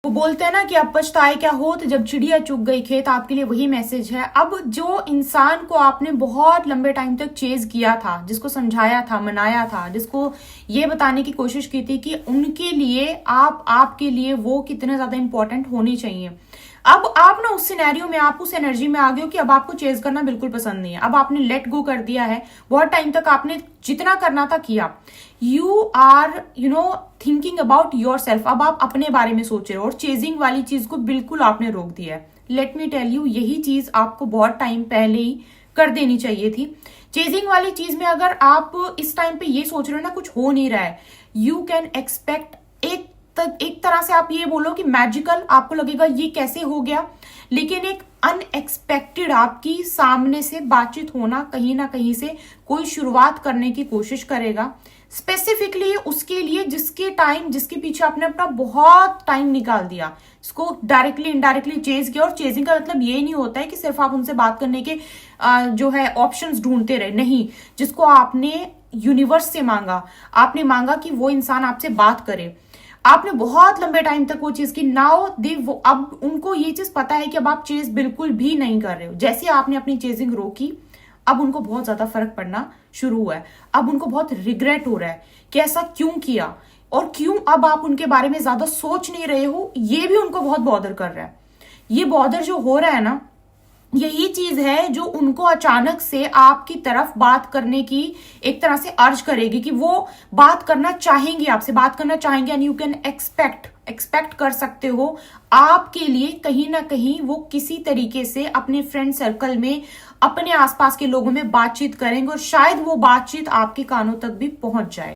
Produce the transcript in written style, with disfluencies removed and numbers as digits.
वो बोलते हैं ना कि अब पछताए क्या होत जब चिड़िया चुग गई खेत। आपके लिए वही मैसेज है। अब जो इंसान को आपने बहुत लंबे टाइम तक चेज किया था, जिसको समझाया था, मनाया था, जिसको ये बताने की कोशिश की थी कि उनके लिए आपके लिए वो कितने ज्यादा इंपॉर्टेंट होनी चाहिए, अब आप ना उस सिनेरियो में, आप उस एनर्जी में आ गए हो कि अब आपको चेज करना बिल्कुल पसंद नहीं है। अब आपने लेट गो कर दिया है। बहुत टाइम तक आपने जितना करना था किया। You are thinking about yourself. अब आप अपने बारे में सोच रहे हो और चेजिंग वाली चीज को बिल्कुल आपने रोक दिया है। लेट मी टेल यू, यही चीज आपको बहुत टाइम पहले ही कर देनी चाहिए थी। चेजिंग वाली चीज में अगर आप इस टाइम पे ये सोच रहे हो ना कुछ हो नहीं रहा है, यू कैन एक्सपेक्ट एक तरह से आप ये बोलो कि मैजिकल, आपको लगेगा ये कैसे हो गया, लेकिन एक अनएक्सपेक्टेड आपकी सामने से बातचीत होना, कहीं ना कहीं से कोई शुरुआत करने की कोशिश करेगा स्पेसिफिकली उसके लिए जिसके पीछे आपने अपना बहुत टाइम निकाल दिया, इसको डायरेक्टली इनडायरेक्टली चेज किया। और चेजिंग का मतलब ये नहीं होता है कि सिर्फ आप उनसे बात करने के जो है ऑप्शंस ढूंढते रहे, नहीं। जिसको आपने यूनिवर्स से मांगा, आपने मांगा कि वो इंसान आपसे बात करे, आपने बहुत लंबे टाइम तक वो चीज की, नाउ दे वो अब उनको ये चीज पता है कि अब आप चेज बिल्कुल भी नहीं कर रहे हो। जैसे आपने अपनी चेजिंग रोकी, अब उनको बहुत ज्यादा फर्क पड़ना शुरू हुआ है। अब उनको बहुत रिग्रेट हो रहा है कि ऐसा क्यों किया, और क्यों अब आप उनके बारे में ज्यादा सोच नहीं रहे हो, ये भी उनको बहुत बॉदर कर रहा है। ये बॉदर जो हो रहा है ना, यही चीज है जो उनको अचानक से आपकी तरफ बात करने की एक तरह से अर्ज करेगी कि वो बात करना चाहेंगे, आपसे बात करना चाहेंगे। एंड यू कैन एक्सपेक्ट कर सकते हो आपके लिए कहीं ना कहीं वो किसी तरीके से अपने फ्रेंड सर्कल में, अपने आसपास के लोगों में बातचीत करेंगे, और शायद वो बातचीत आपके कानों तक भी पहुंच जाए।